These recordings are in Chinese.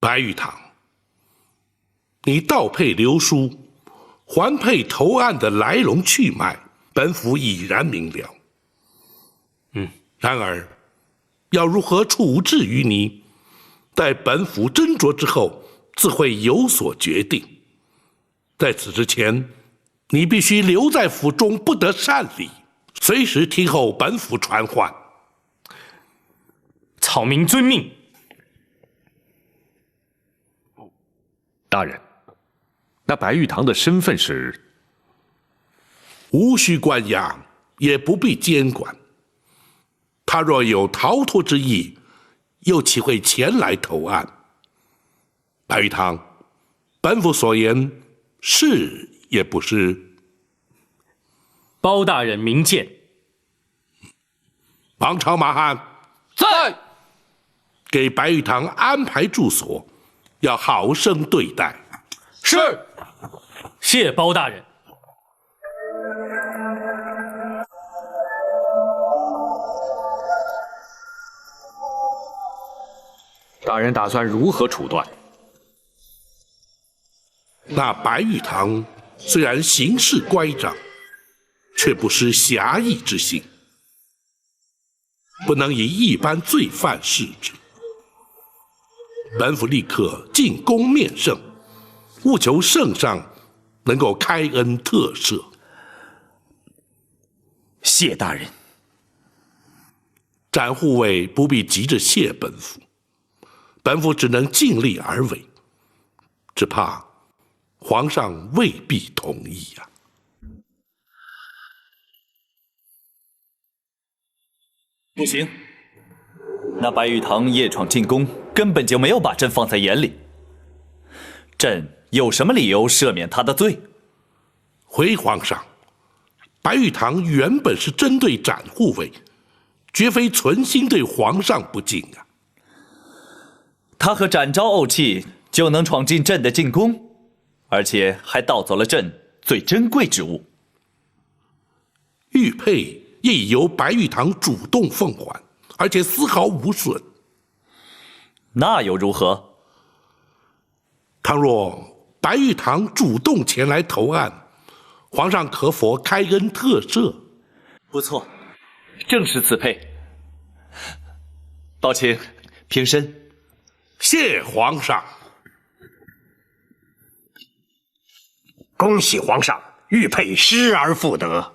白玉堂，你盗配流书，环配投案的来龙去脉，本府已然明了。然而，要如何处置于你，待本府斟酌之后，自会有所决定。在此之前，你必须留在府中，不得擅离，随时听候本府传唤。草民遵命。大人，那白玉堂的身份是？无需关押，也不必监管。他若有逃脱之意，又岂会前来投案？白玉堂，本府所言是也不是？包大人明鉴。王朝马汉在。给白玉堂安排住所，要好生对待。是。谢包大人。大人打算如何处断？那白玉堂虽然行事乖张，却不失侠义之心，不能以一般罪犯视之。本府立刻进宫面圣，务求圣上能够开恩特赦。谢大人。展护卫不必急着谢本府，本府只能尽力而为，只怕皇上未必同意呀。不行，那白玉堂夜闯进宫，根本就没有把朕放在眼里。朕有什么理由赦免他的罪？回皇上，白玉堂原本是针对展护卫，绝非存心对皇上不敬啊。他和展昭怄气，就能闯进朕的禁宫，而且还盗走了朕最珍贵之物。玉佩也已由白玉堂主动奉还，而且丝毫无损。那又如何？倘若白玉堂主动前来投案，皇上可否开恩特赦？不错，正是此配。抱请平身。谢皇上。恭喜皇上，玉佩失而复得。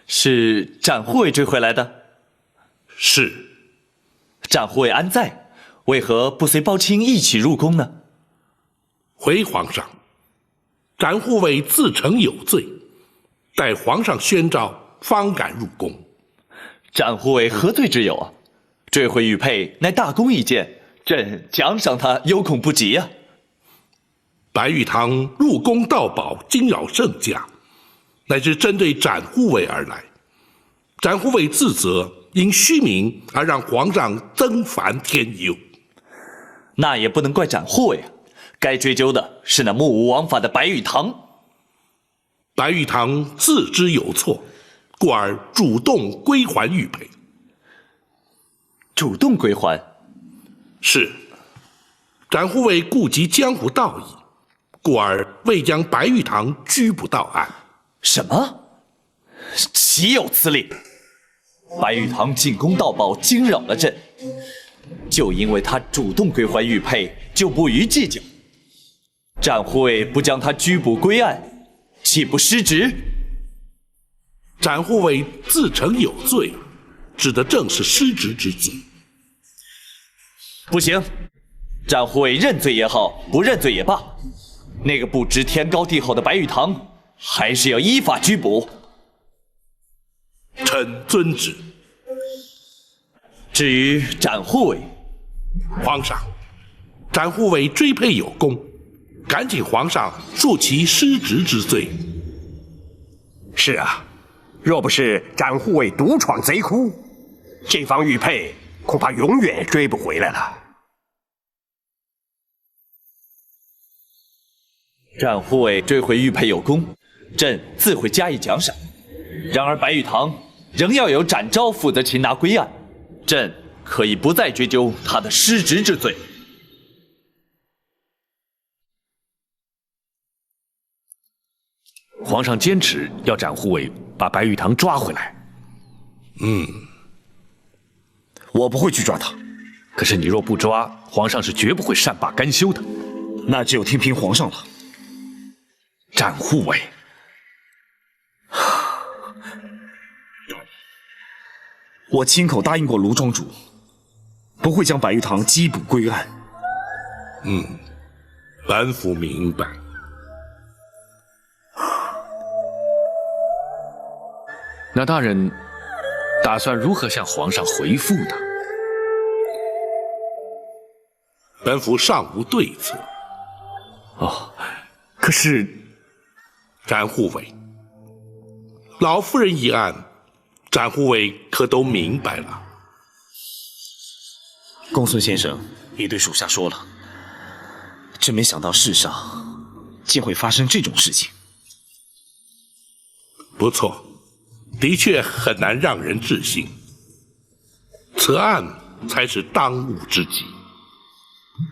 是展护卫追回来的？是。展护卫安在？为何不随包青一起入宫呢？回皇上，展护卫自承有罪，待皇上宣召，方敢入宫。展护卫何罪之有啊？追回玉佩乃大功一件，朕奖赏他有恐不及啊。白玉堂入宫盗宝，惊扰圣驾，乃是针对展护卫而来。展护卫自责，因虚名而让皇上增烦添忧。那也不能怪展护卫啊，该追究的是那目无王法的白玉堂。白玉堂自知有错，故而主动归还玉佩。主动归还？是。展护卫顾及江湖道义，故而未将白玉堂拘捕到案。什么？岂有此理！白玉堂进宫盗宝，惊扰了朕，就因为他主动归还玉佩，就不予计较。展护卫不将他拘捕归案，岂不失职？展护卫自承有罪，指的正是失职之罪。不行，展护卫认罪也好，不认罪也罢，那个不知天高地厚的白玉堂，还是要依法拘捕。臣遵旨。至于展护卫，皇上，展护卫追配有功，赶请皇上恕其失职之罪。是啊，若不是展护卫独闯贼窟，这方玉佩恐怕永远追不回来了。展护卫追回玉佩有功，朕自会加以奖赏。然而白玉堂仍要由展昭负责擒拿归案，朕可以不再追究他的失职之罪。皇上坚持要展护卫把白玉堂抓回来。我不会去抓他。可是你若不抓，皇上是绝不会善罢甘休的。那只有听凭皇上了。展护卫，我亲口答应过卢庄主，不会将白玉堂缉捕归案。本府明白。那大人打算如何向皇上回复呢？本府尚无对策。可是，展护卫，老夫人一案，展护卫可都明白了。公孙先生已对属下说了，真没想到世上竟会发生这种事情。不错，的确很难让人置信。此案才是当务之急。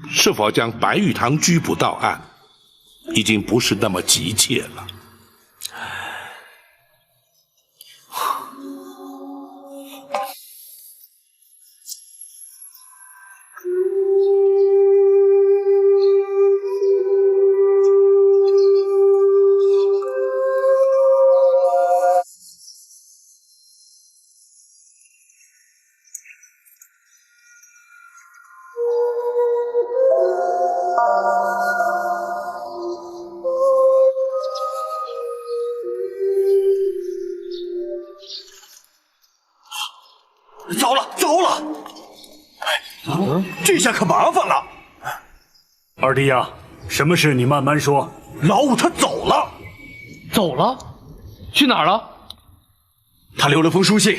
是否将白玉堂拘捕到案，已经不是那么急切了。糟了！这下可麻烦了。二弟呀，什么事你慢慢说。老五他走了。走了？去哪儿了？他留了封书信，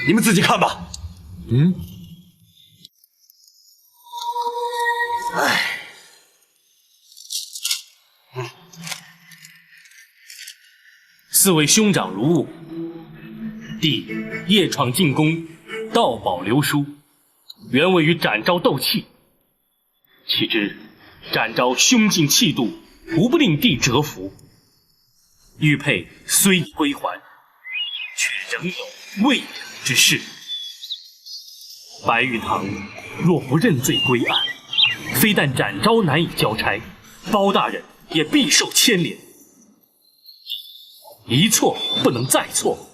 你们自己看吧。四位兄长如晤，弟夜闯进宫，盗宝流书，原为与展昭斗气。岂知展昭胸襟气度，无不令弟折服。玉佩虽已归还，却仍有未了之事。白玉堂若不认罪归案，非但展昭难以交差，包大人也必受牵连。一错不能再错，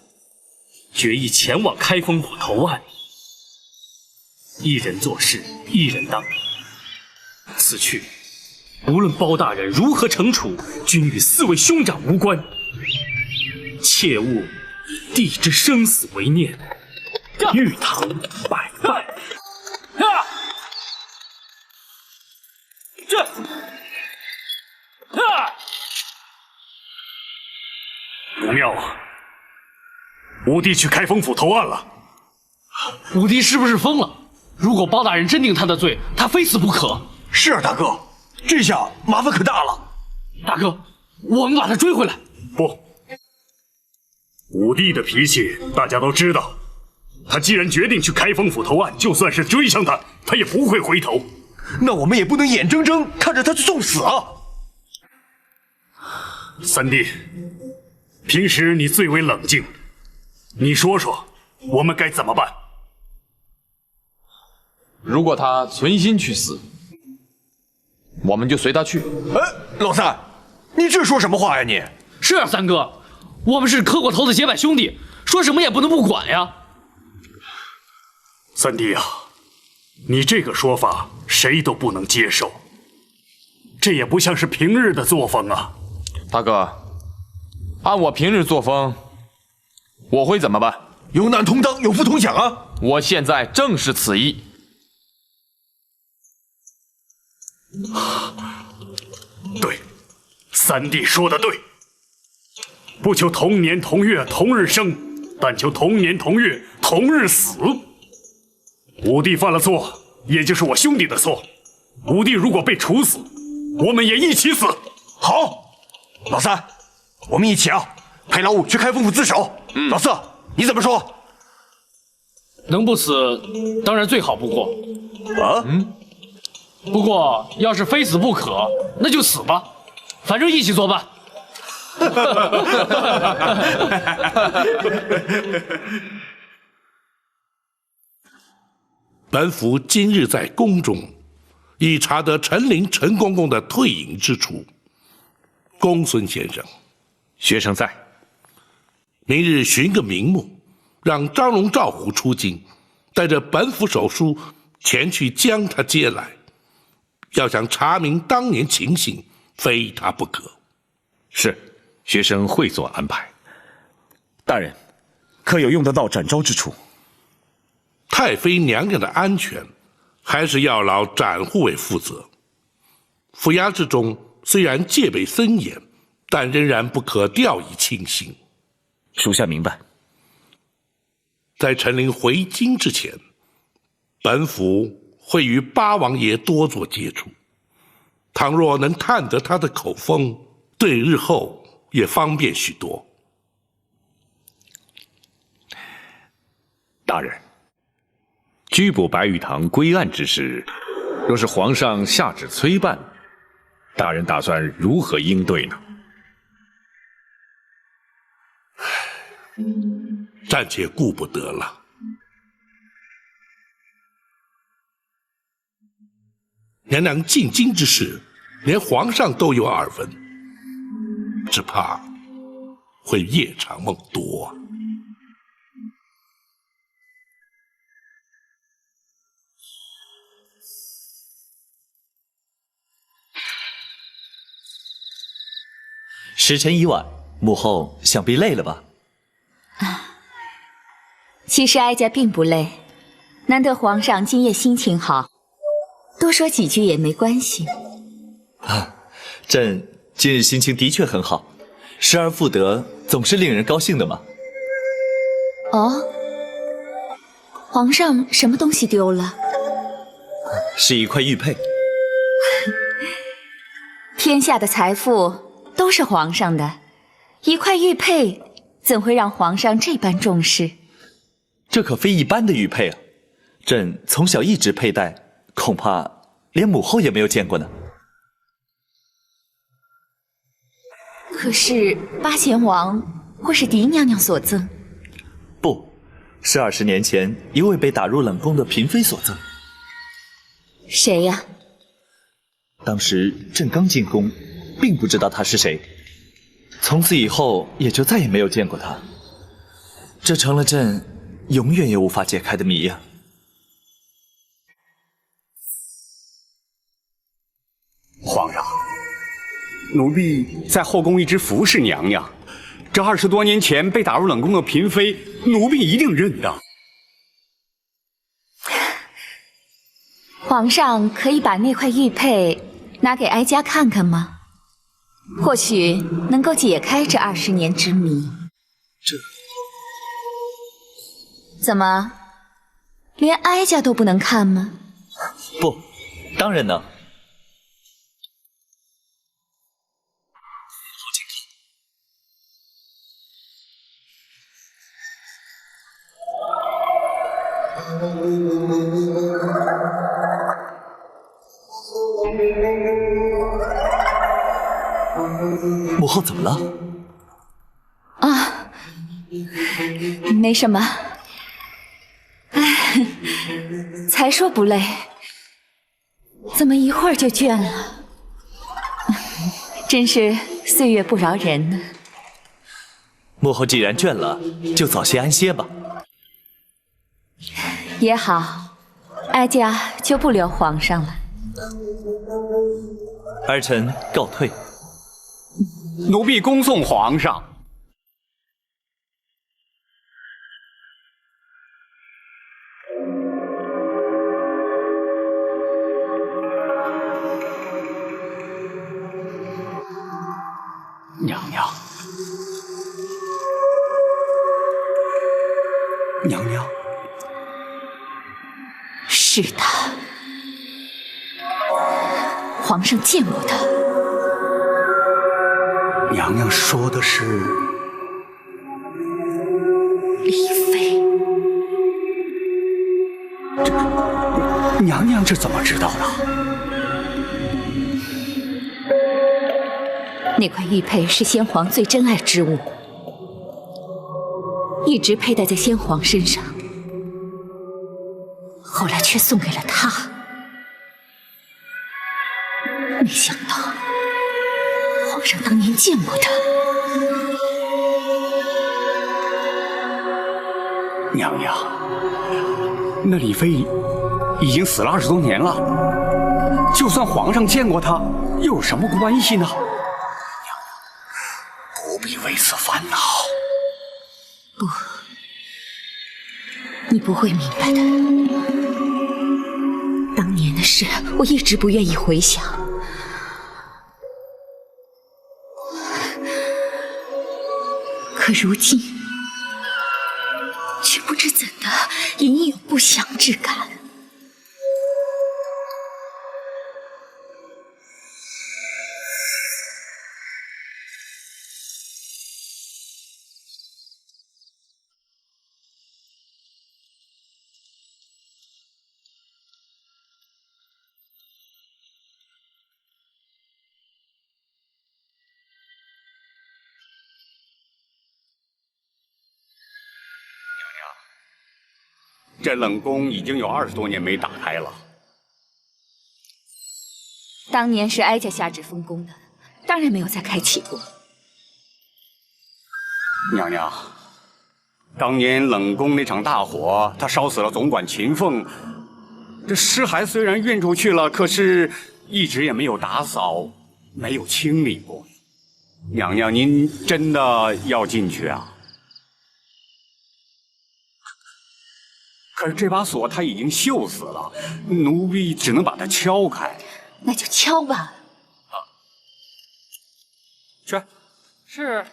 决意前往开封府投案。一人做事一人当，此去无论包大人如何惩处，均与四位兄长无关。切勿以弟之生死为念，玉堂百败。不妙啊！五弟去开封府投案了。五弟是不是疯了？如果包大人真定他的罪，他非死不可。是啊，大哥，这下麻烦可大了。大哥，我们把他追回来。不，五弟的脾气大家都知道。他既然决定去开封府投案，就算是追上他，他也不会回头。那我们也不能眼睁睁看着他去送死啊！三弟，平时你最为冷静，你说说，我们该怎么办？如果他存心去死，我们就随他去。老三，你这说什么话呀你？是啊，三哥，我们是磕过头的结拜兄弟，说什么也不能不管呀。三弟啊，你这个说法谁都不能接受，这也不像是平日的作风啊。大哥，按我平日作风，我会怎么办？有难同当，有福同享啊！我现在正是此意。对，三弟说的对，不求同年同月同日生，但求同年同月同日死。五弟犯了错，也就是我兄弟的错。五弟如果被处死，我们也一起死。好，老三，我们一起啊，陪老五去开封府自首。老四，你怎么说？能不死，当然最好不过。不过要是非死不可，那就死吧，反正一起作伴。本府今日在宫中，已查得陈琳、陈公公的退隐之处。公孙先生，学生在。明日寻个名目，让张龙、赵虎出京，带着本府手书前去将他接来。要想查明当年情形，非他不可。是，学生会做安排。大人，可有用得到展昭之处？太妃娘娘的安全，还是要劳展护卫负责。府衙之中虽然戒备森严，但仍然不可掉以轻心。属下明白。在陈琳回京之前，本府会与八王爷多做接触。倘若能探得他的口风，对日后也方便许多。大人，拘捕白玉堂归案之事，若是皇上下旨催办，大人打算如何应对呢？暂且顾不得了。娘娘进京之事，连皇上都有耳闻，只怕会夜长梦多啊。时辰已晚，母后想必累了吧？其实哀家并不累，难得皇上今夜心情好，多说几句也没关系。朕今日心情的确很好，失而复得总是令人高兴的嘛。哦，皇上什么东西丢了？是一块玉佩。天下的财富都是皇上的，一块玉佩怎会让皇上这般重视？这可非一般的玉佩啊！朕从小一直佩戴，恐怕连母后也没有见过呢。可是八贤王或是狄娘娘所赠？不，是20年前一位被打入冷宫的嫔妃所赠。谁呀？当时朕刚进宫，并不知道她是谁，从此以后也就再也没有见过她。这成了朕永远也无法解开的谜呀。皇上，奴婢在后宫一直服侍娘娘，这20多年前被打入冷宫的嫔妃，奴婢一定认得。皇上可以把那块玉佩拿给哀家看看吗？或许能够解开这20年之谜。怎么，连哀家都不能看吗？不，当然能。母后怎么了？啊，没什么。哎，才说不累，怎么一会儿就倦了？真是岁月不饶人呢。母后既然倦了，就早些安歇吧。也好，哀家就不留皇上了。儿臣告退。奴婢恭送皇上。娘娘，娘娘，是他，皇上见过他。娘娘说的是丽妃。娘娘这怎么知道的？那块玉佩是先皇最珍爱之物，一直佩戴在先皇身上，后来却送给了他。没想到皇上当年见过他。娘娘，那李妃已经死了20多年了，就算皇上见过她，又有什么关系呢？娘娘，不必为此烦恼。不，你不会明白的。当年的事，我一直不愿意回想。可如今，却不知怎的，隐有不祥之感。这冷宫已经有20多年没打开了。当年是哀家下旨封宫的，当然没有再开启过。娘娘，当年冷宫那场大火，他烧死了总管秦凤。这尸骸虽然运出去了，可是一直也没有打扫，没有清理过。娘娘，您真的要进去啊？可是这把锁它已经锈死了，奴婢只能把它敲开。那就敲吧。去。是。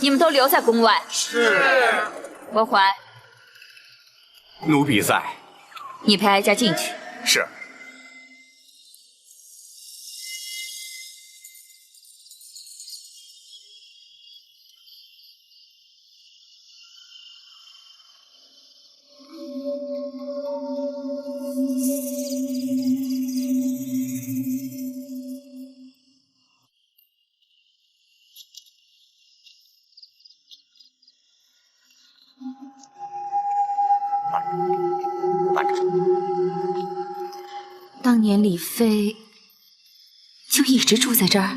你们都留在宫外。是。文怀，奴婢在。你陪哀家进去。是。当年李妃就一直住在这儿？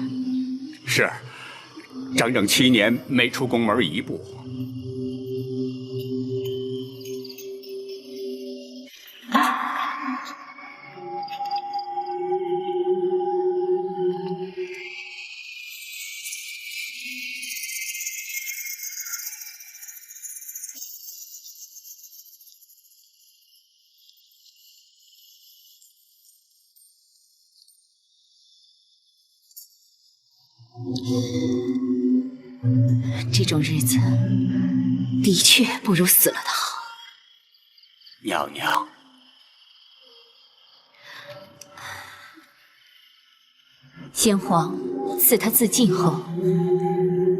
是，整整7年没出宫门一步。这种日子的确不如死了的好。娘娘，先皇赐他自尽后，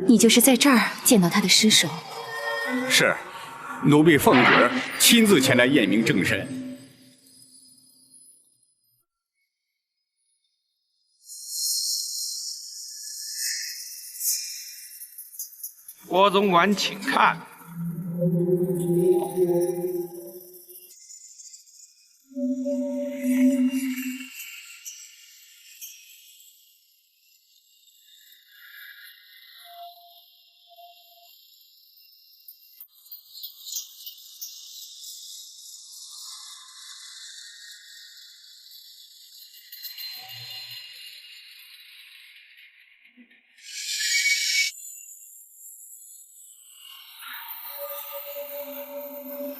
你就是在这儿见到他的尸首。是，奴婢奉旨亲自前来验明正身。郭总管，请看。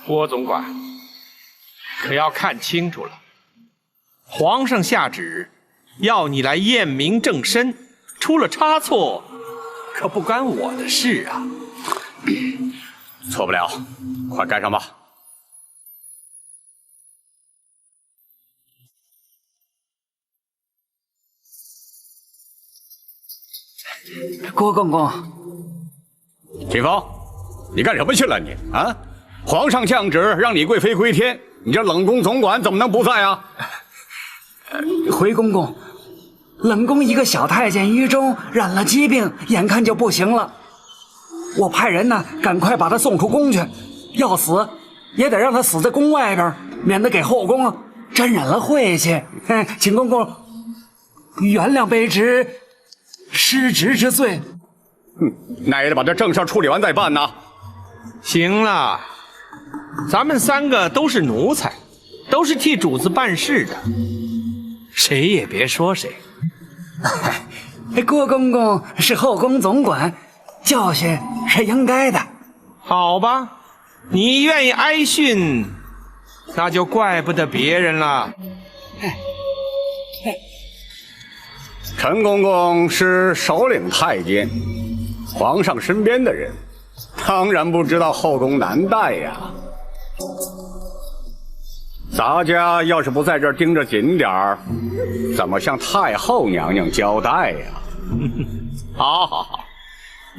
郭总管，可要看清楚了，皇上下旨要你来验明正身，出了差错，可不干我的事啊！错不了，快干上吧。郭公公，秦风，你干什么去了你？啊！皇上降旨让你贵妃归天，你这冷宫总管怎么能不在啊？回公公，冷宫一个小太监于中染了疾病，眼看就不行了。我派人呢，赶快把他送出宫去。要死也得让他死在宫外边，免得给后宫沾染了晦气。请公公原谅卑职失职之罪。那也得把这正事处理完再办呐。行了，咱们3个都是奴才，都是替主子办事的，谁也别说谁。郭公公是后宫总管，教训是应该的。好吧，你愿意挨训，那就怪不得别人了。陈公公是首领太监，皇上身边的人，当然不知道后宫难带呀。咱家要是不在这儿盯着紧点儿，怎么向太后娘娘交代呀？好好好，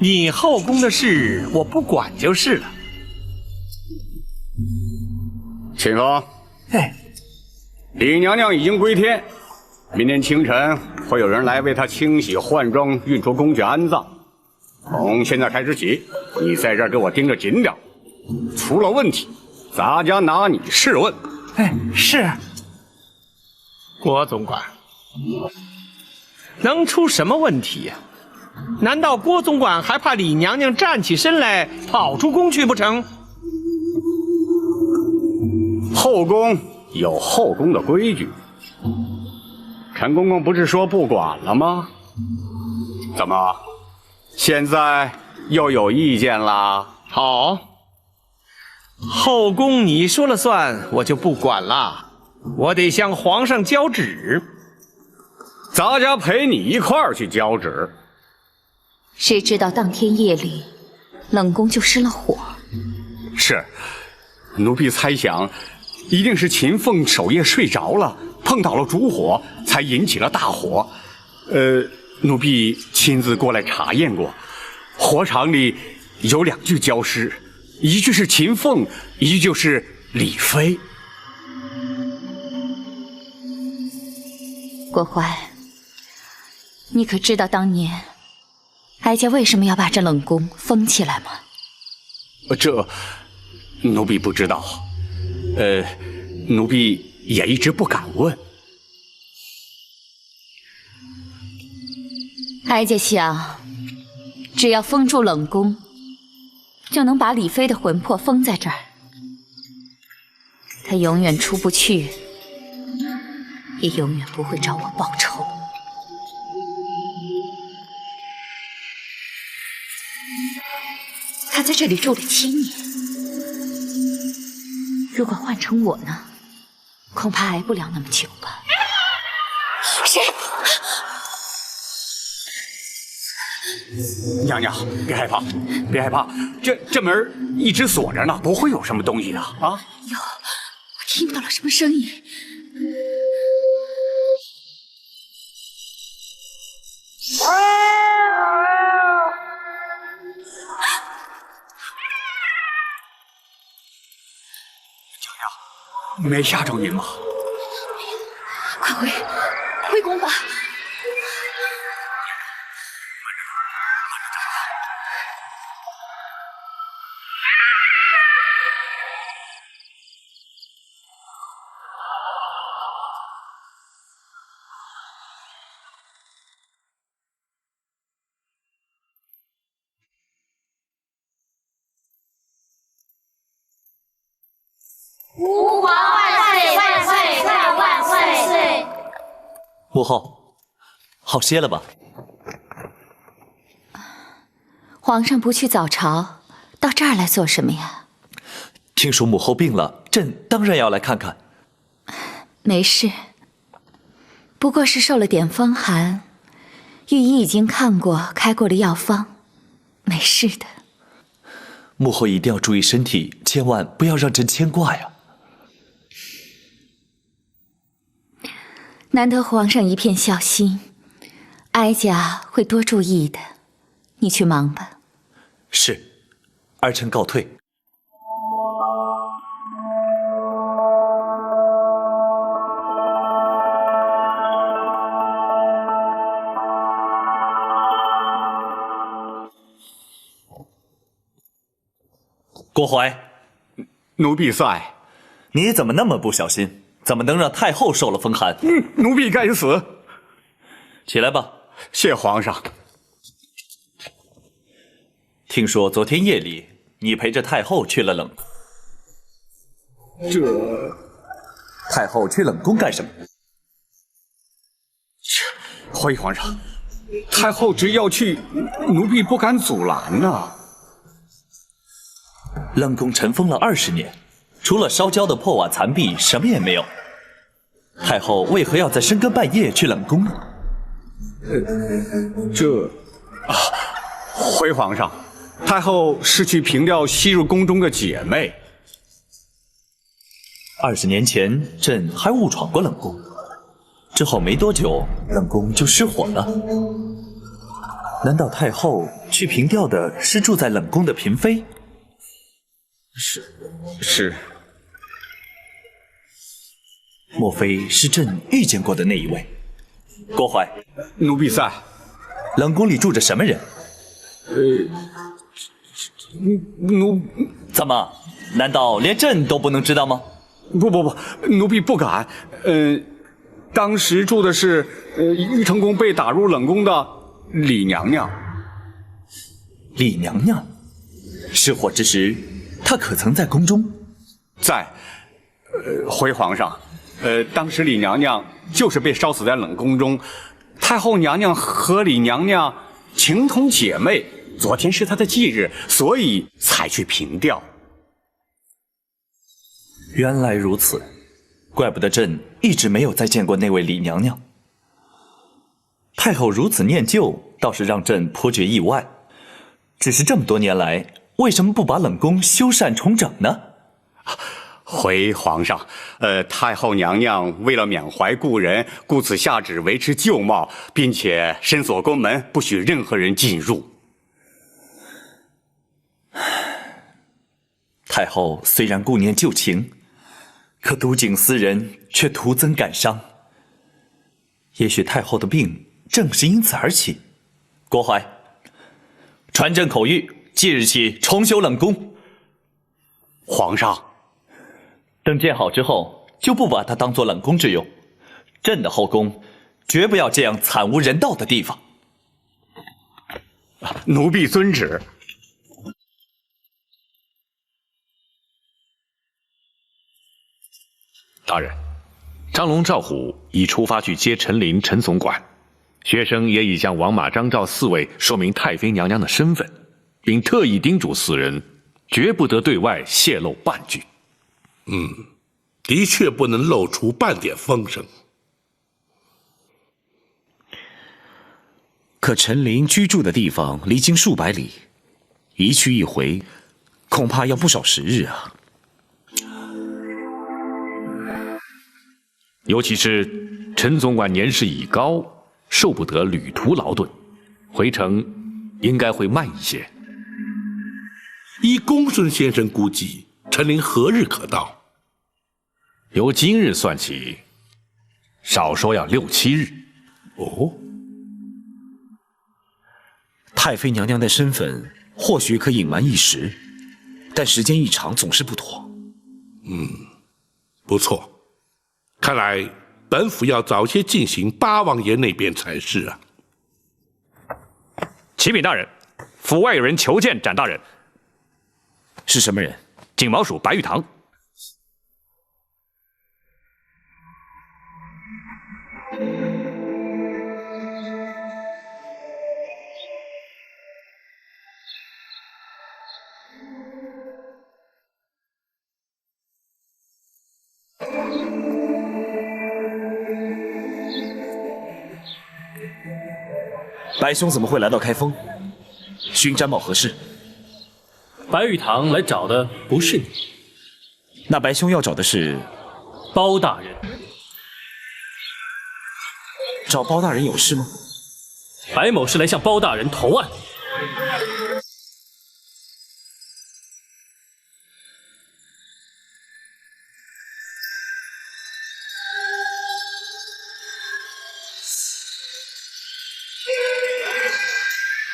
你后宫的事我不管就是了。秦风，李娘娘已经归天，明天清晨会有人来为她清洗换装，运出宫去安葬。从现在开始起，你在这儿给我盯着紧点，出了问题，咱家拿你试问。是。郭总管，能出什么问题呀？难道郭总管还怕李娘娘站起身来跑出宫去不成？后宫有后宫的规矩，陈公公不是说不管了吗？怎么，现在又有意见啦？好，后宫你说了算，我就不管了，我得向皇上交旨。咱家陪你一块儿去交旨。谁知道当天夜里，冷宫就失了火。是，奴婢猜想，一定是秦凤守夜睡着了，碰到了烛火，才引起了大火。奴婢亲自过来查验过，火场里有2具焦尸，一具是秦凤，一具就是李妃。郭淮，你可知道当年哀家为什么要把这冷宫封起来吗？这奴婢不知道，奴婢也一直不敢问。哀家想，只要封住冷宫，就能把李妃的魂魄封在这儿，她永远出不去，也永远不会找我报仇。她在这里住了7年，如果换成我呢，恐怕挨不了那么久吧。谁？娘娘，别害怕，别害怕，这门一直锁着呢，不会有什么东西的啊。有，我听到了什么声音？娘娘，没吓着您吗？快回宫吧。吾皇万岁万岁万万岁！母后，好些了吧？皇上不去早朝，到这儿来做什么呀？听说母后病了，朕当然要来看看。没事，不过是受了点风寒，御医已经看过，开过了药方，没事的。母后一定要注意身体，千万不要让朕牵挂呀。难得皇上一片孝心，哀家会多注意的。你去忙吧。是，儿臣告退。郭淮，奴婢在。你怎么那么不小心？怎么能让太后受了风寒？奴婢该死。起来吧。谢皇上。听说昨天夜里你陪着太后去了冷宫。太后去冷宫干什么？回皇上，太后只要去，奴婢不敢阻拦呐。冷宫尘封了20年，除了烧焦的破瓦残壁，什么也没有。太后为何要在深更半夜去冷宫呢？回皇上，太后是去凭吊吸入宫中的姐妹。20年前，朕还误闯过冷宫，之后没多久，冷宫就失火了。难道太后去凭吊的是住在冷宫的嫔妃？是。莫非是朕遇见过的那一位？郭淮，奴婢在。冷宫里住着什么人？怎么？难道连朕都不能知道吗？不，奴婢不敢。当时住的是玉成宫被打入冷宫的李娘娘。李娘娘，失火之时，她可曾在宫中？在。回皇上，当时李娘娘就是被烧死在冷宫中。太后娘娘和李娘娘情同姐妹，昨天是她的忌日，所以才去凭吊。原来如此，怪不得朕一直没有再见过那位李娘娘。太后如此念旧，倒是让朕颇觉意外。只是这么多年来，为什么不把冷宫修缮重整呢？回皇上，太后娘娘为了缅怀故人，故此下旨维持旧貌，并且深锁宫门，不许任何人进入。太后虽然顾念旧情，可睹景思人，却徒增感伤。也许太后的病正是因此而起。郭淮，传朕口谕，即日起重修冷宫。皇上，等建好之后，就不把它当作冷宫之用。朕的后宫绝不要这样惨无人道的地方。奴婢遵旨。大人，张龙、赵虎已出发去接陈琳、陈总管，学生也已向王马、张赵4位说明太妃娘娘的身份，并特意叮嘱4人，绝不得对外泄露半句。的确不能露出半点风声。可陈琳居住的地方离京数百里，一去一回，恐怕要不少时日啊。尤其是陈总管年事已高，受不得旅途劳顿，回程应该会慢一些。依公孙先生估计，陈琳何日可到？由今日算起，少说要6、7日。哦，太妃娘娘的身份或许可隐瞒一时，但时间一长总是不妥。不错。看来本府要早些进行八王爷那边才是啊。启禀大人，府外有人求见展大人。是什么人？锦毛鼠白玉堂。白兄怎么会来到开封？寻展宝何事？白玉堂来找的不是你，那白兄要找的是包大人。找包大人有事吗？白某是来向包大人投案。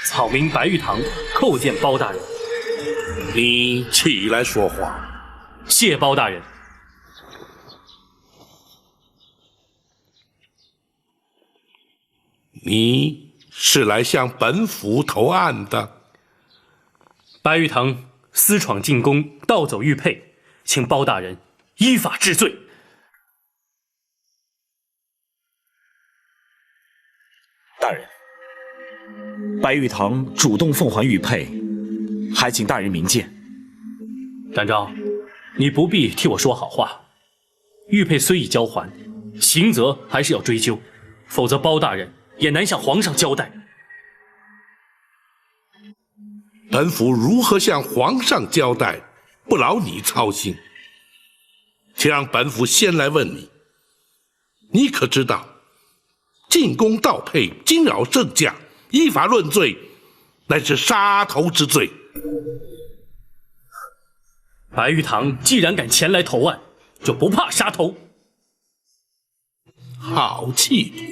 草民白玉堂叩见包大人。你起来说话。谢包大人。你是来向本府投案的？白玉堂私闯进宫，盗走玉佩，请包大人依法治罪。大人，白玉堂主动奉还玉佩，还请大人明鉴。展昭，你不必替我说好话。玉佩虽已交还，刑责还是要追究，否则包大人也难向皇上交代。本府如何向皇上交代，不劳你操心。且让本府先来问你，你可知道，进宫盗佩，惊扰圣驾，依法论罪，乃是杀头之罪。白玉堂既然敢前来投案，就不怕杀头。好气度！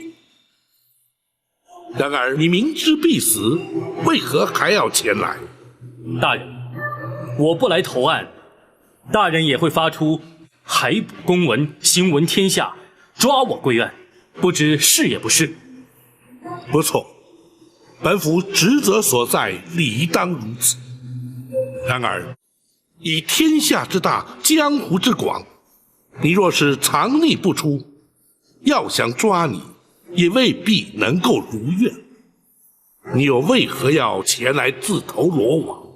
然而你明知必死，为何还要前来？大人，我不来投案，大人也会发出海捕公文，行闻天下，抓我归案，不知是也不是？不错，本府职责所在，理当如此。然而，以天下之大，江湖之广，你若是藏匿不出，要想抓你，也未必能够如愿。你又为何要前来自投罗网？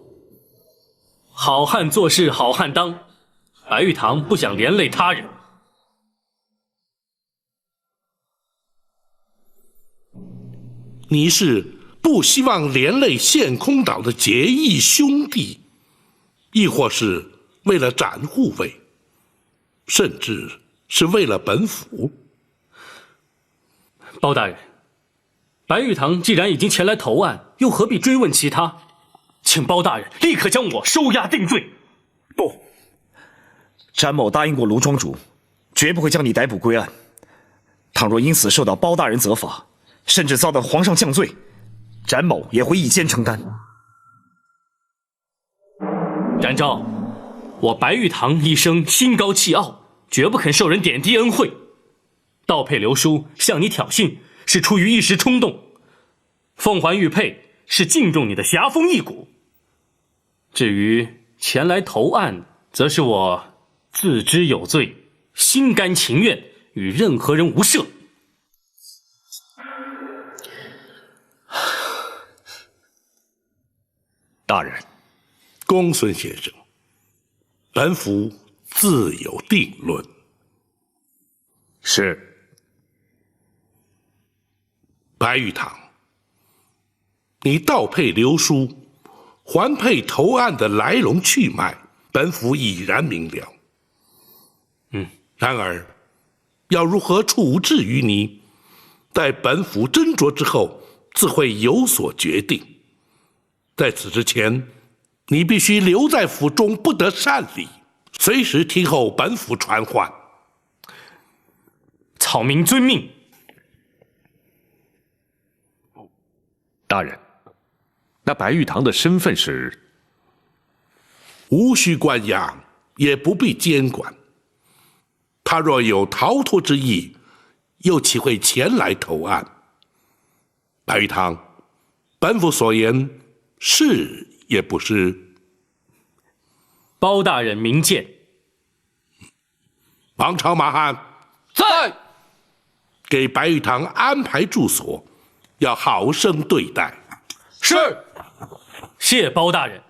好汉做事好汉当，白玉堂不想连累他人。你是不希望连累陷空岛的结义兄弟，亦或是为了展护卫，甚至是为了本府？包大人，白玉堂既然已经前来投案，又何必追问其他？请包大人立刻将我收押定罪。不，詹某答应过卢庄主，绝不会将你逮捕归案。倘若因此受到包大人责罚，甚至遭到皇上降罪，詹某也会一肩承担。展昭，我白玉堂一生心高气傲，绝不肯受人点滴恩惠。盗佩流书向你挑衅，是出于一时冲动；奉还玉佩是敬重你的侠风义骨。至于前来投案，则是我自知有罪，心甘情愿与任何人无涉。大人，公孙先生，本府自有定论。是。白玉堂，你盗佩流书，还佩投案的来龙去脉，本府已然明了。然而，要如何处置于你，待本府斟酌之后，自会有所决定。在此之前，你必须留在府中，不得擅离，随时听候本府传唤。草民遵命。大人，那白玉堂的身份是？无需关押，也不必监管。他若有逃脱之意，又岂会前来投案？白玉堂，本府所言是也不是？包大人明鉴。王朝马汉在，给白玉堂安排住所，要好生对待。是。谢包大人。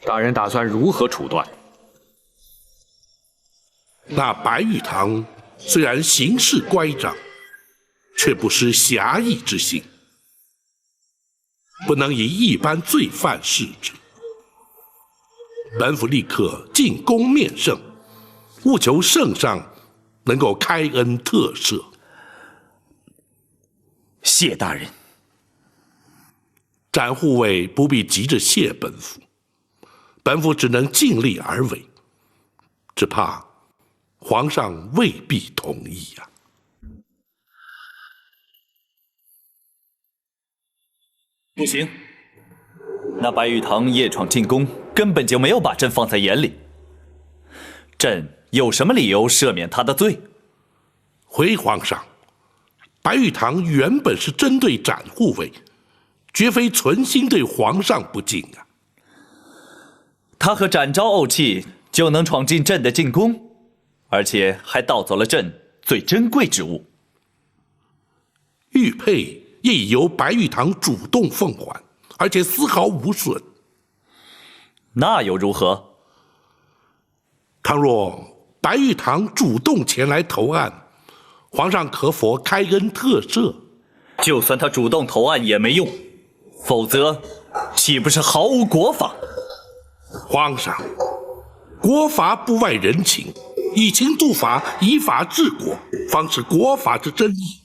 大人打算如何处断？那白玉堂虽然行事乖张，却不失侠义之心，不能以一般罪犯视之。本府立刻进宫面圣，务求圣上能够开恩特赦。谢大人。展护卫不必急着谢本府，本府只能尽力而为，只怕皇上未必同意呀。不行，那白玉堂夜闯进宫，根本就没有把朕放在眼里。朕有什么理由赦免他的罪？回皇上，白玉堂原本是针对展护卫，绝非存心对皇上不敬啊。他和展昭怄气，就能闯进朕的禁宫，而且还盗走了朕最珍贵之物。玉佩也已由白玉堂主动奉还，而且丝毫无损。那又如何？倘若白玉堂主动前来投案，皇上可否开恩特赦？就算他主动投案也没用，否则岂不是毫无国法？皇上，国法不外人情，以情度法，以法治国，方是国法之真意。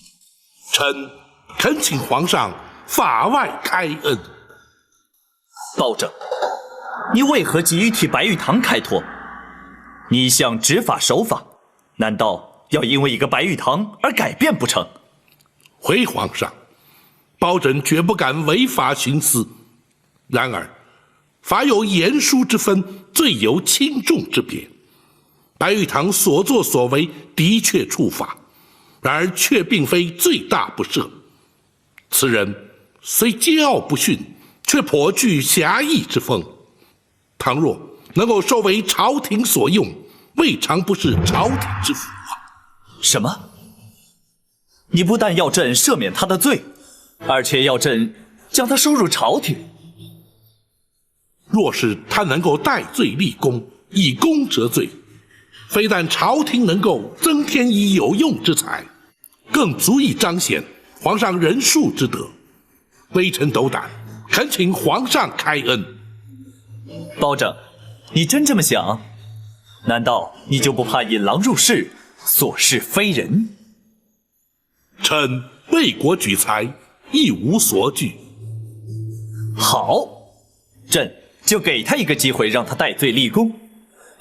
臣恳请皇上法外开恩。包拯，你为何急于替白玉堂开脱？你一向执法守法，难道要因为一个白玉堂而改变不成？回皇上，包拯绝不敢违法徇私。然而，法有严疏之分，罪有轻重之别。白玉堂所作所为的确触法，然而却并非罪大不赦。此人虽桀骜不驯，却颇具侠义之风。倘若能够收为朝廷所用，未尝不是朝廷之福啊！什么？你不但要朕赦免他的罪，而且要朕将他收入朝廷？若是他能够戴罪立功，以功折罪，非但朝廷能够增添以有用之才，更足以彰显皇上仁恕之德。微臣斗胆，恳请皇上开恩。包拯，你真这么想？难道你就不怕引狼入室，所事非人？臣为国举才，一无所惧。好，朕就给他一个机会，让他戴罪立功。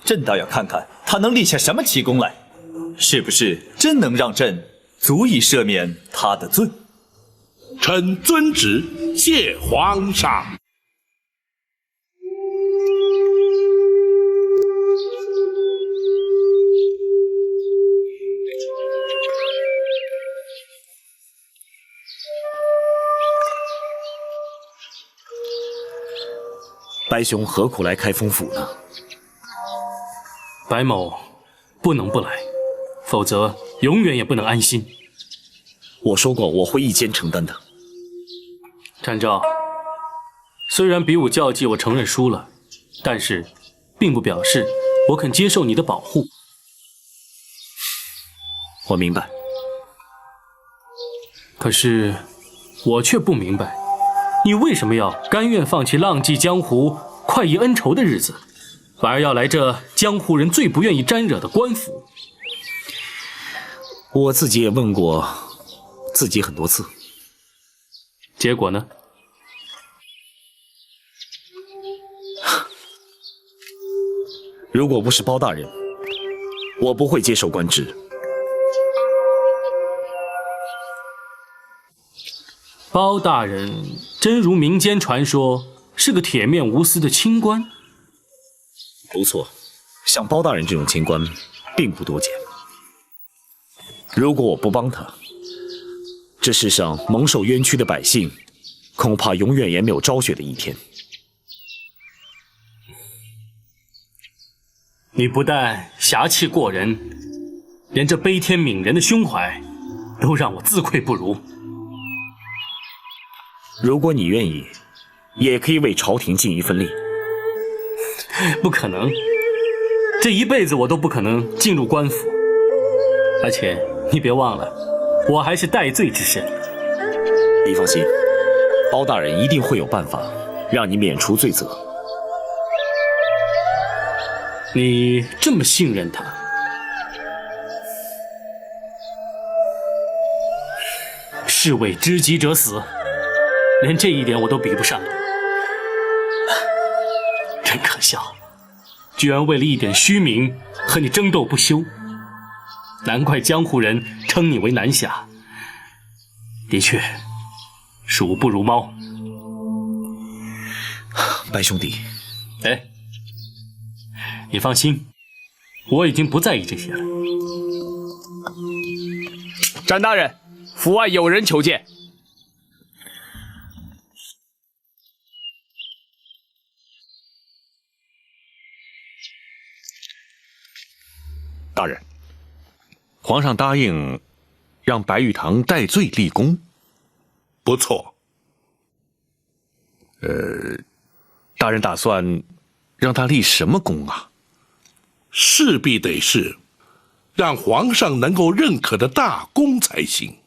朕倒要看看他能立下什么奇功来，是不是真能让朕足以赦免他的罪？臣遵旨，谢皇上。白兄何苦来开封府呢？白某不能不来，否则永远也不能安心。我说过我会一肩承担的。展昭，虽然比武较技我承认输了，但是并不表示我肯接受你的保护。我明白。可是我却不明白，你为什么要甘愿放弃浪迹江湖、快意恩仇的日子，反而要来这江湖人最不愿意沾惹的官府？我自己也问过自己很多次，结果呢？如果不是包大人，我不会接受官职。包大人真如民间传说，是个铁面无私的清官？不错，像包大人这种清官并不多见。如果我不帮他，这世上蒙受冤屈的百姓，恐怕永远也没有昭雪的一天。你不但侠气过人，连这悲天悯人的胸怀，都让我自愧不如。如果你愿意，也可以为朝廷尽一份力。不可能，这一辈子我都不可能进入官府。而且你别忘了，我还是戴罪之身。你放心，包大人一定会有办法让你免除罪责。你这么信任他？士为知己者死，连这一点我都比不上你，真可笑！居然为了一点虚名和你争斗不休，难怪江湖人称你为南侠。的确，鼠不如猫。白兄弟，哎，你放心，我已经不在意这些了。展大人，府外有人求见。大人，皇上答应让白玉堂戴罪立功。不错。大人打算让他立什么功啊？势必得是让皇上能够认可的大功才行。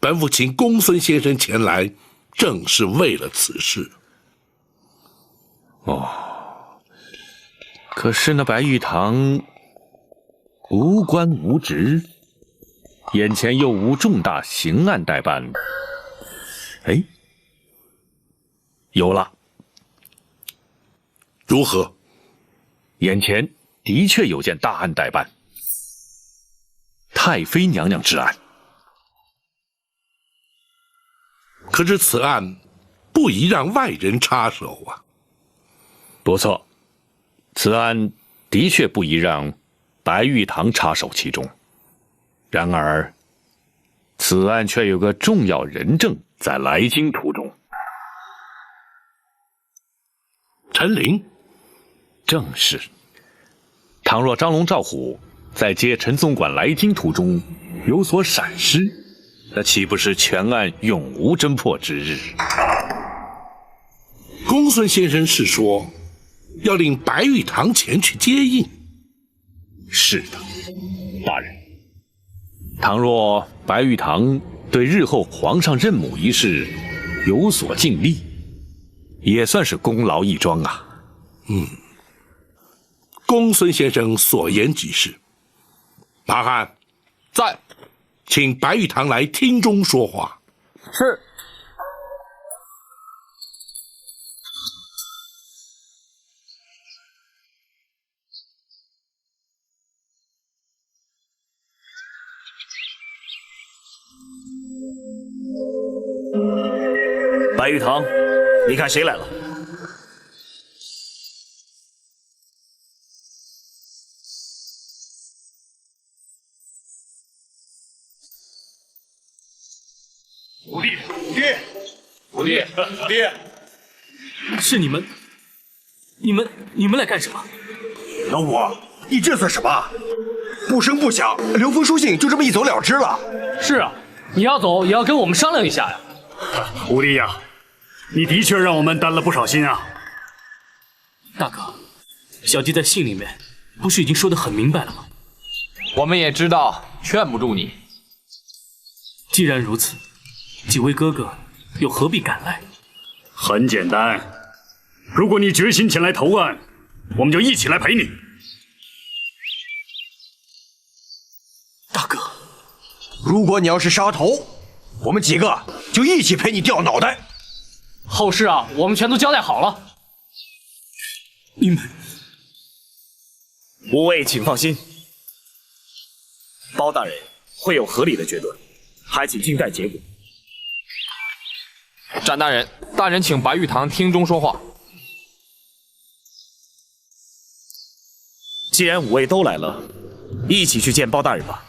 本府请公孙先生前来，正是为了此事。哦，可是那白玉堂无官无职，眼前又无重大刑案待办。哎，有了。如何？眼前的确有件大案待办，太妃娘娘之案。可是此案不宜让外人插手啊。不错，此案的确不宜让白玉堂插手其中。然而，此案却有个重要人证在来京途中。陈琳，正是。倘若张龙赵虎在接陈总管来京途中有所闪失，那岂不是全案永无侦破之日？公孙先生是说要令白玉堂前去接应？是的，大人。倘若白玉堂对日后皇上认母一事有所尽力，也算是功劳一桩啊。公孙先生所言极是。马汉在，请白玉堂来厅中说话。是。白玉堂，你看谁来了？五弟，爹，五弟，爹，是你们来干什么？老五，你这算什么？不声不响，留封书信就这么一走了之了。是啊，你要走也要跟我们商量一下呀。五弟呀，你的确让我们担了不少心啊。大哥，小弟在信里面不是已经说得很明白了吗？我们也知道，劝不住你。既然如此，几位哥哥又何必赶来？很简单，如果你决心前来投案，我们就一起来陪你。大哥，如果你要是杀头，我们几个就一起陪你掉脑袋。后事啊，我们全都交代好了。你们五位请放心，包大人会有合理的决断，还请静待结果。展大人，大人请白玉堂厅中说话。既然五位都来了，一起去见包大人吧。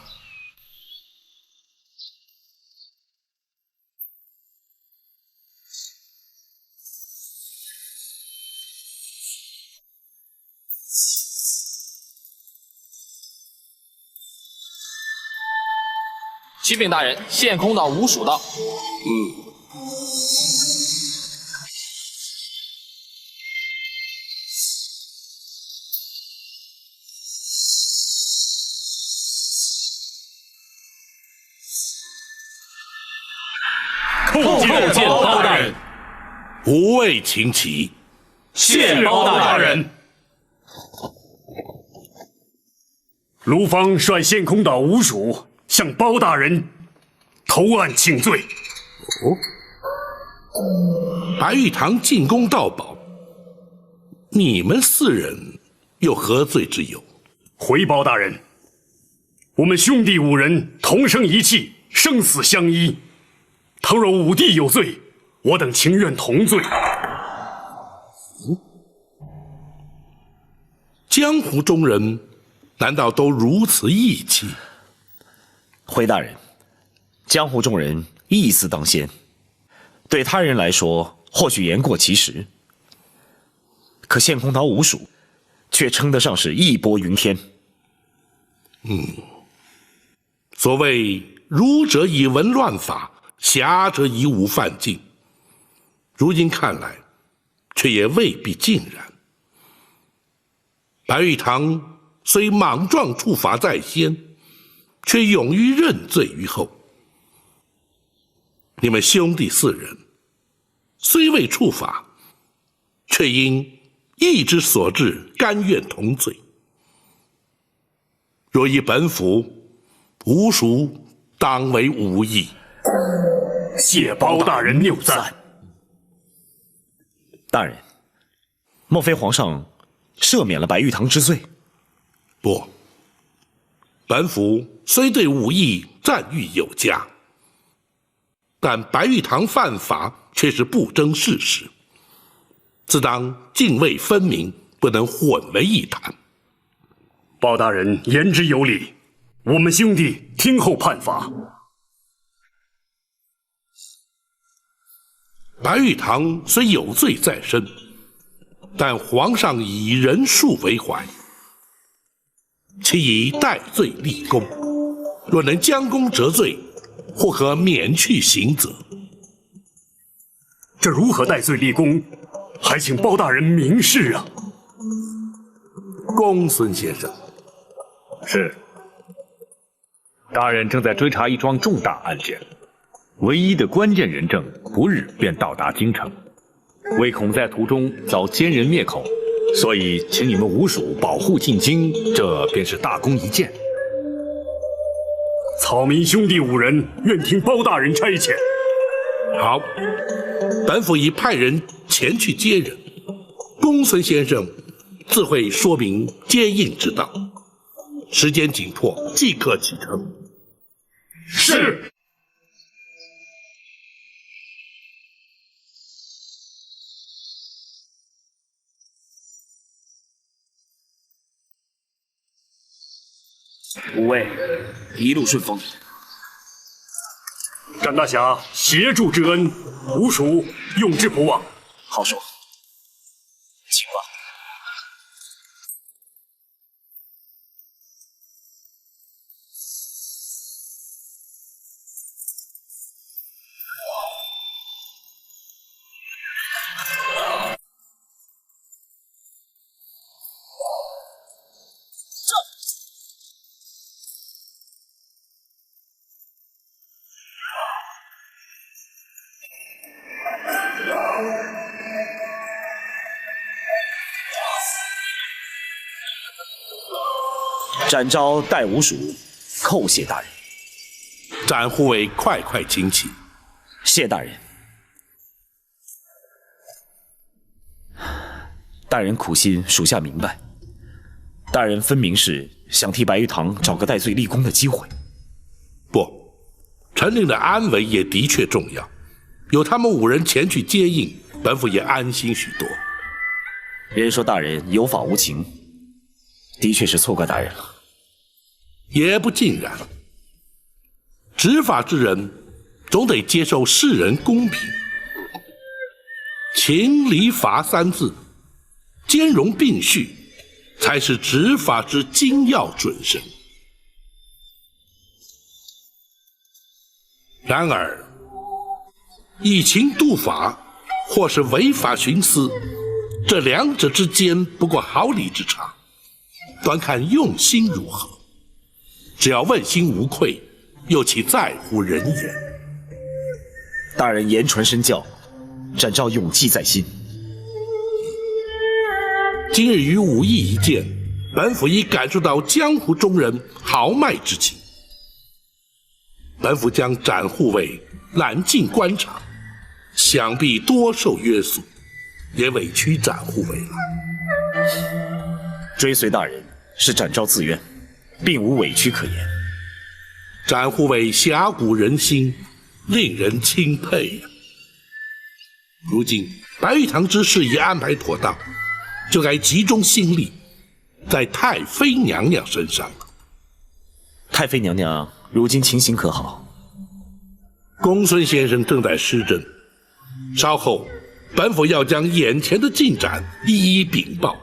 启禀大人，现空到吴蜀道。叩见包大人。五位请起。谢包大人。卢方率县空岛吴蜀向包大人投案请罪。白玉堂进宫盗宝，你们4人有何罪之有？回报大人，我们兄弟5人同生一气，生死相依。倘若武帝有罪，我等情愿同罪。江湖中人难道都如此义气？回大人，江湖中人义字当先，对他人来说或许言过其实，可献空岛五蜀却称得上是义薄云天。所谓儒者以文乱法，侠者以武犯禁，如今看来却也未必尽然。白玉堂虽莽撞处罚在先，却勇于认罪于后。你们兄弟4人虽未处罚，却因义之所至，甘愿同罪。若依本府，吾属当为无义。谢包大人谬赞。大人，莫非皇上赦免了白玉堂之罪？不，本府虽对武艺赞誉有加，但白玉堂犯法却是不争事实，自当泾渭分明，不能混为一谈。包大人言之有理，我们兄弟听候判罚。白玉堂虽有罪在身，但皇上以人恕为怀，其以戴罪立功，若能将功折罪，或可免去刑责。这如何戴罪立功？还请包大人明示啊！公孙先生，是。大人正在追查一桩重大案件，唯一的关键人证不日便到达京城，唯恐在途中遭奸人灭口，所以请你们五蜀保护进京，这便是大功一件。草民兄弟5人愿听包大人差遣。好，本府已派人前去接人，公孙先生自会说明接应之道。时间紧迫，即刻启程。是。五位一路顺风。展大侠协助之恩，吾属用之不忘。好说，请吧。展昭代五蜀叩谢大人。展护卫快快请起。谢大人。大人苦心，属下明白。大人分明是想替白玉堂找个戴罪立功的机会。不，陈令的安危也的确重要，有他们5人前去接应，本府也安心许多。人说大人有法无情，的确是错怪大人了。也不尽然，执法之人总得接受世人公平，情理法3字兼容并蓄，才是执法之精要准绳。然而，以情度法，或是违法徇私，这2者之间不过毫厘之差，端看用心如何。只要问心无愧，又岂在乎人言？大人言传身教，展昭永记在心。今日与武艺一见，本府已感受到江湖中人豪迈之情。本府将展护卫揽进官场，想必多受约束，也委屈展护卫了。追随大人是展昭自愿，并无委屈可言。展护卫侠骨仁心，令人钦佩呀。如今白玉堂之事已安排妥当，就该集中心力在太妃娘娘身上了。太妃娘娘如今情形可好？公孙先生正在施政，稍后本府要将眼前的进展一一禀报。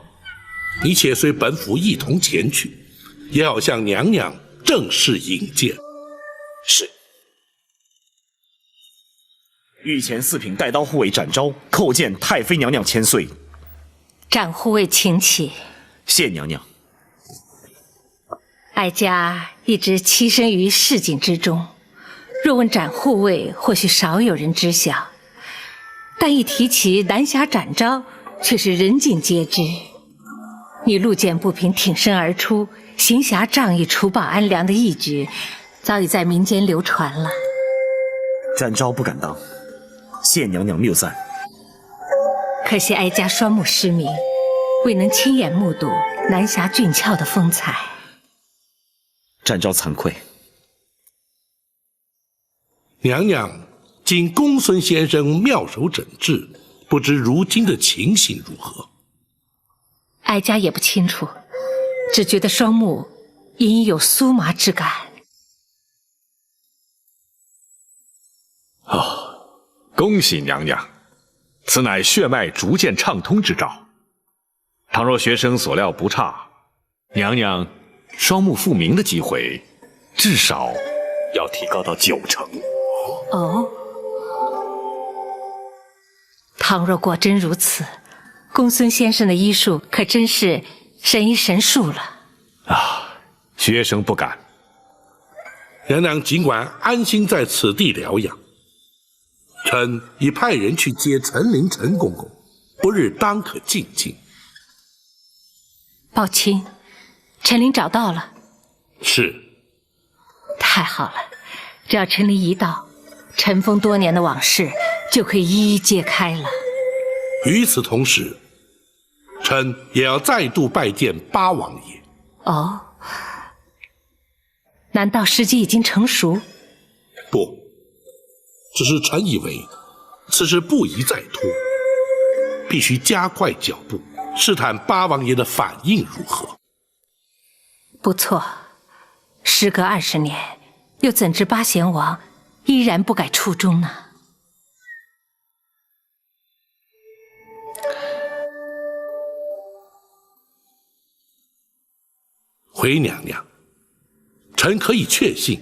你且随本府一同前去，也好向娘娘正式引荐。是。御前四品带刀护卫展昭叩见太妃娘娘千岁。展护卫请起。谢娘娘。哀家一直栖身于市井之中，若问展护卫，或许少有人知晓，但一提起南侠展昭，却是人尽皆知。你路见不平挺身而出，行侠仗义、除暴安良的义举，早已在民间流传了。展昭不敢当，谢娘娘谬赞。可惜哀家双目失明，未能亲眼目睹南侠俊俏的风采。展昭惭愧。娘娘经公孙先生妙手诊治，不知如今的情形如何？哀家也不清楚，只觉得双目隐有酥麻之感。恭喜娘娘，此乃血脉逐渐畅通之兆。倘若学生所料不差，娘娘双目复明的机会，至少要提高到90%。哦，倘若果真如此，公孙先生的医术可真是神医神术了。学生不敢。娘娘尽管安心在此地疗养，臣已派人去接陈琳陈公公，不日当可进京。宝卿，陈琳找到了。是。太好了，只要陈琳一到，尘封多年的往事就可以一一揭开了。与此同时，臣也要再度拜见八王爷。哦，难道时机已经成熟？不，只是臣以为此事不宜再拖，必须加快脚步，试探八王爷的反应如何。不错，时隔20年，又怎知八贤王依然不改初衷呢？回娘娘，臣可以确信，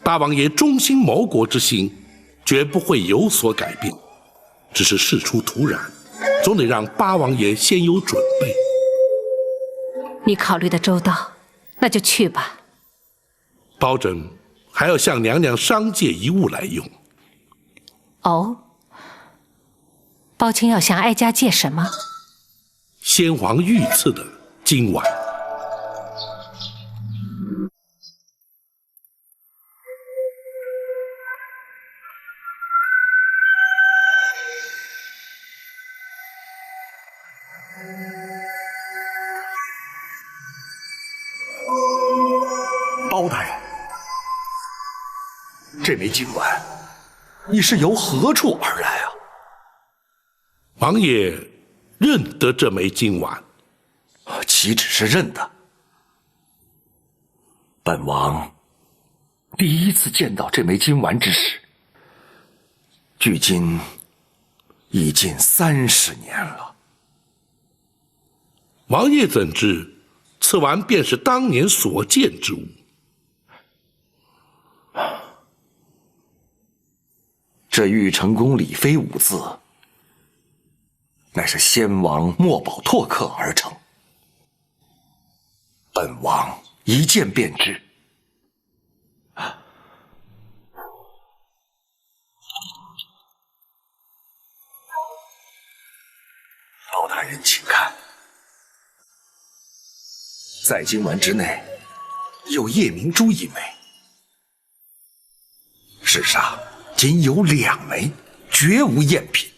八王爷忠心谋国之心绝不会有所改变，只是事出突然，总得让八王爷先有准备。你考虑的周到，那就去吧。包拯还要向娘娘商借一物来用。哦，包卿要向哀家借什么？先皇御赐的金碗。包大人，这枚金碗，你是由何处而来啊？王爷认得这枚金碗？岂止是认得，本王第一次见到这枚金丸之时，距今已近30年了。王爷怎知此丸便是当年所见之物？这玉成宫李妃5字，乃是先王墨宝拓刻而成，本王一见便知。包大人，请看，在金丸之内有夜明珠1枚，世上仅有2枚，绝无赝品。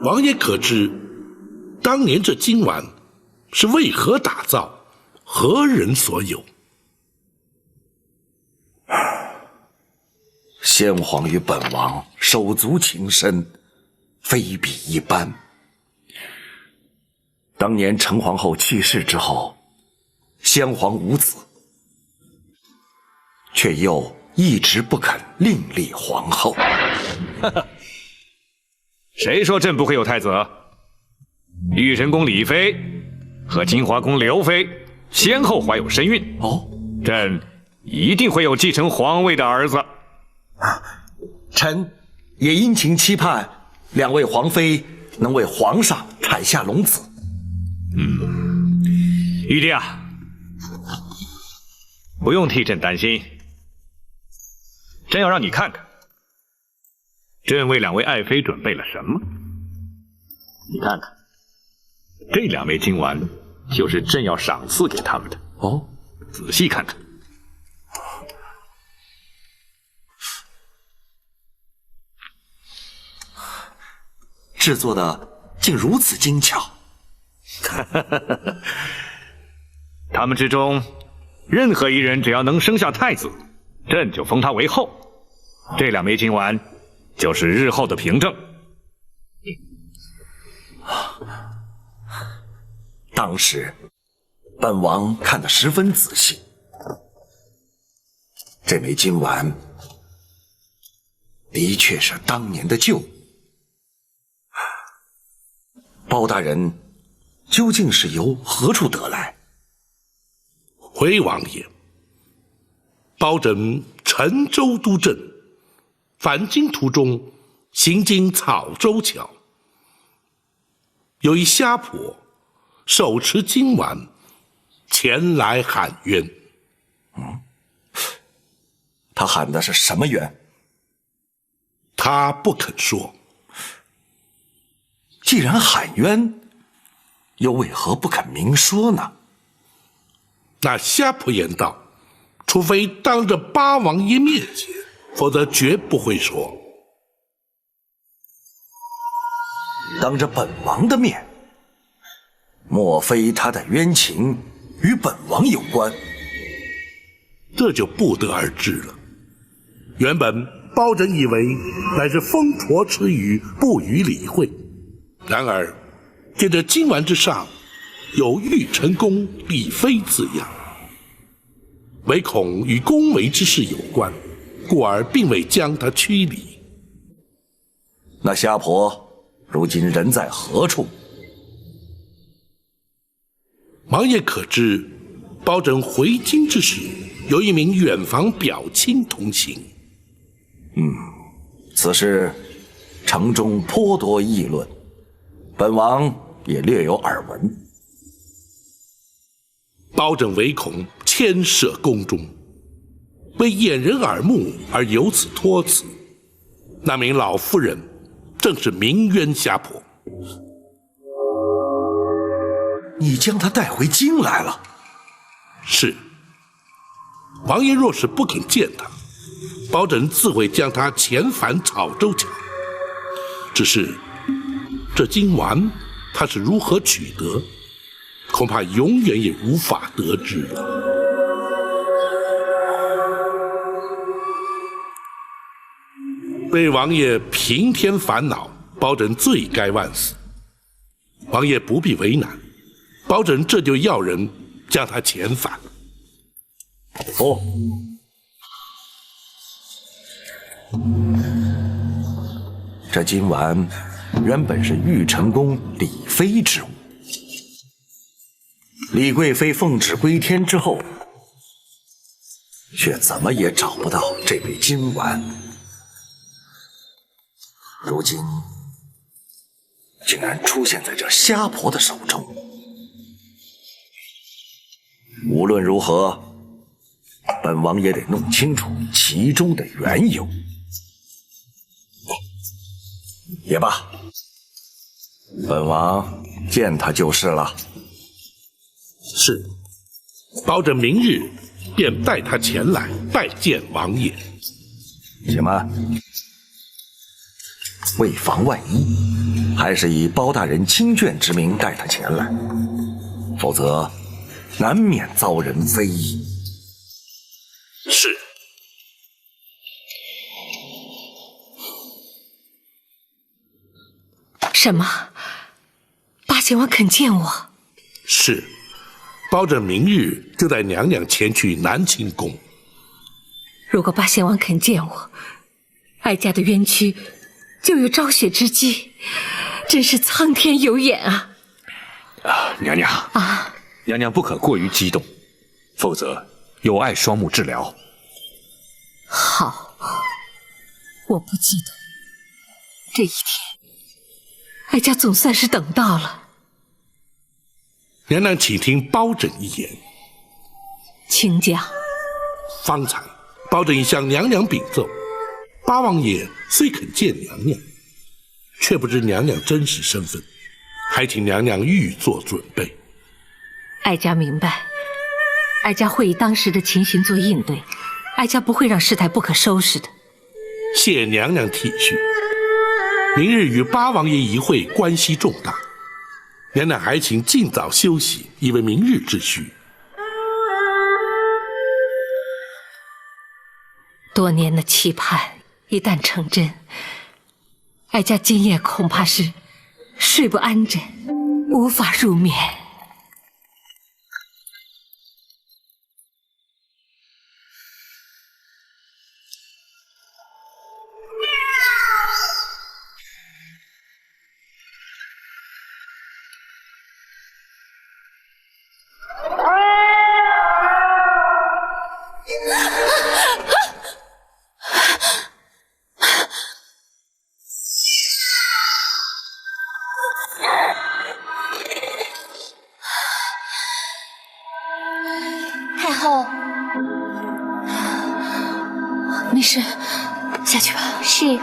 王爷可知，当年这金丸是为何打造，何人所有？先皇与本王手足情深，非比一般。当年陈皇后去世之后，先皇无子，却又一直不肯另立皇后。谁说朕不会有太子？玉神宫李妃和金华宫刘妃先后怀有身孕，朕一定会有继承皇位的儿子。臣也殷勤期盼2位皇妃能为皇上产下龙子。玉帝啊，不用替朕担心，朕要让你看看，朕为2位爱妃准备了什么。你看看，这2枚金丸就是朕要赏赐给他们的。仔细看看。制作的竟如此精巧。他们之中，任何一人只要能生下太子，朕就封他为后。这2枚金丸就是日后的凭证。当时本王看得十分仔细，这枚金丸的确是当年的旧物。包大人究竟是由何处得来？回王爷，包拯沉舟督镇，返京途中行经草洲桥，有一虾婆手持金丸前来喊冤。他喊的是什么冤？他不肯说。既然喊冤，又为何不肯明说呢？那虾婆言道，除非当着八王爷面前，否则绝不会说。当着本王的面，莫非他的冤情与本王有关？这就不得而知了。原本包拯以为乃是疯婆痴语，不予理会。然而见这金丸之上有玉成宫李妃字样，唯恐与宫闱之事有关，故而并未将他驱离。那虾婆如今人在何处？王爷可知，包拯回京之时，有一名远房表亲同行。此事城中颇多议论，本王也略有耳闻。包拯唯恐牵涉宫中，为掩人耳目而由此托辞。那名老妇人正是鸣冤虾婆。你将她带回京来了？是。王爷若是不肯见她，包拯自会将她遣返草洲桥。只是这金丸他是如何取得，恐怕永远也无法得知了。为王爷平添烦恼，包拯罪该万死。王爷不必为难，包拯这就要人将他遣返。这金丸原本是玉成宫李妃之物，李贵妃奉旨归天之后，却怎么也找不到这枚金丸，如今竟然出现在这虾婆的手中。无论如何，本王也得弄清楚其中的缘由。也罢，本王见他就是了。是，包拯明日便带他前来拜见王爷。且慢，为防万一，还是以包大人亲眷之名带他前来，否则难免遭人非议。是。什么？八贤王肯见我？是，包拯明日就带娘娘前去南清宫。如果八贤王肯见我，哀家的冤屈就有昭雪之机，真是苍天有眼啊！娘娘啊，娘娘不可过于激动，否则有碍双目治疗。好，我不激动。这一天，哀家总算是等到了。娘娘，请听包拯一言。请讲。方才包拯已向娘娘禀奏，八王爷虽肯见娘娘，却不知娘娘真实身份，还请娘娘预做准备。哀家明白，哀家会以当时的情形做应对，哀家不会让事态不可收拾的。谢娘娘体恤。明日与八王爷一会，关系重大，娘娘还请尽早休息，以为明日之需。多年的期盼一旦成真，哀家今夜恐怕是睡不安枕，无法入眠。太后，没事，下去吧。是。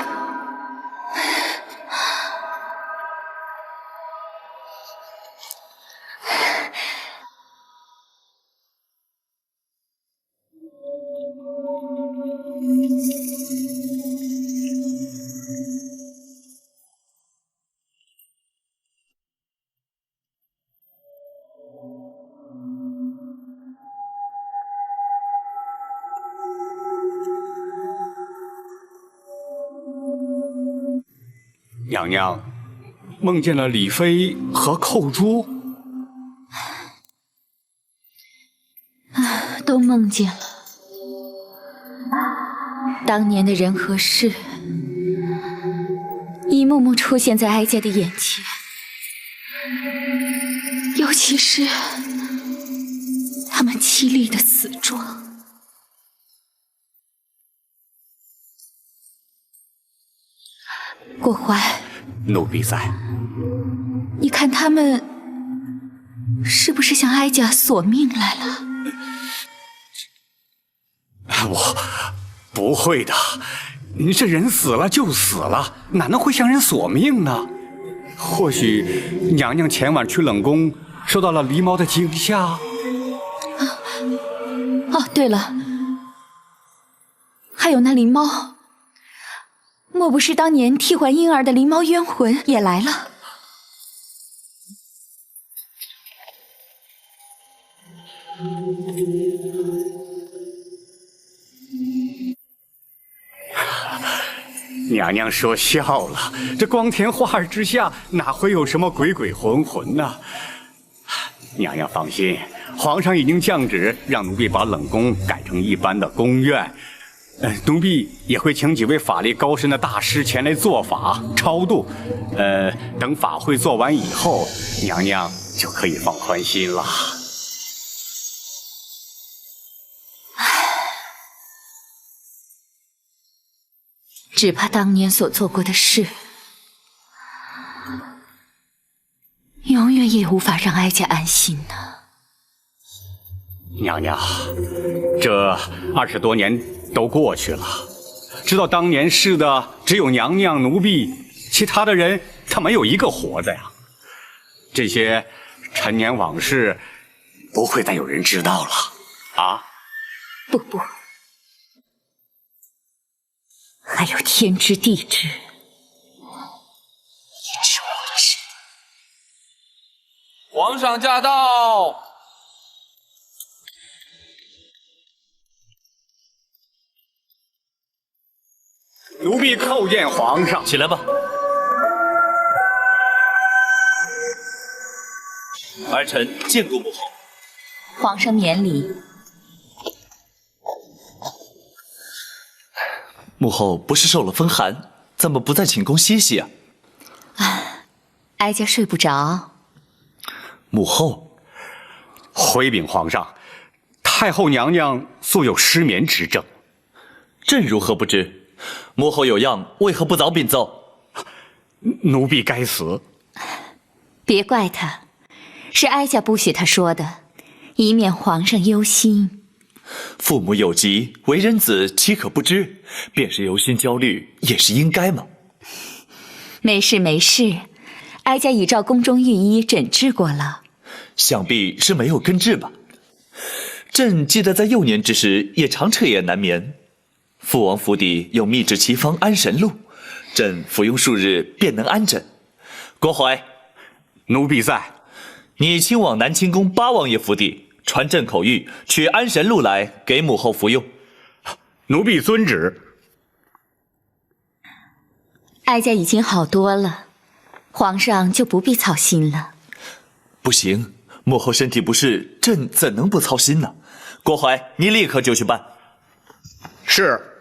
娘娘梦见了李妃和寇珠，都梦见了。当年的人和事，一幕幕出现在哀家的眼前，尤其是他们凄厉的死状。郭淮，奴婢在。你看他们是不是向哀家索命来了？我不会的，您这人死了就死了，哪能会向人索命呢？或许娘娘前晚去冷宫，受到了狸猫的惊吓。哦，对了，还有那狸猫。莫不是当年替换婴儿的狸猫冤魂也来了？娘娘说笑了，这光天化日之下，哪会有什么鬼鬼魂魂呢？娘娘放心，皇上已经降旨，让奴婢把冷宫改成一般的宫院。奴婢也会请几位法力高深的大师前来做法超度。等法会做完以后，娘娘就可以放宽心了。只怕当年所做过的事，永远也无法让哀家安心呢。娘娘，这20多年都过去了，知道当年事的只有娘娘、奴婢，其他的人他没有一个活的呀。这些陈年往事不会再有人知道了啊！不，还有天知地知，也是我的事。皇上驾到！奴婢叩见皇上。起来吧。儿臣见过母后。皇上免礼。母后不是受了风寒，怎么不在寝宫歇息啊？哀家睡不着。母后，回禀皇上，太后娘娘素有失眠之症。朕如何不知？母后有恙，为何不早禀奏？奴婢该死。别怪他，是哀家不许他说的，以免皇上忧心。父母有疾，为人子岂可不知？便是忧心焦虑，也是应该嘛。没事，哀家已照宫中御医诊治过了。想必是没有根治吧？朕记得在幼年之时，也常彻夜难眠。父王府邸有秘制奇方安神露，朕服用数日便能安枕。郭槐，奴婢在。你亲往南清宫八王爷府邸，传朕口谕，取安神露来给母后服用。奴婢遵旨。哀家已经好多了，皇上就不必操心了。不行，母后身体不适，朕怎能不操心呢？郭槐，你立刻就去办。是。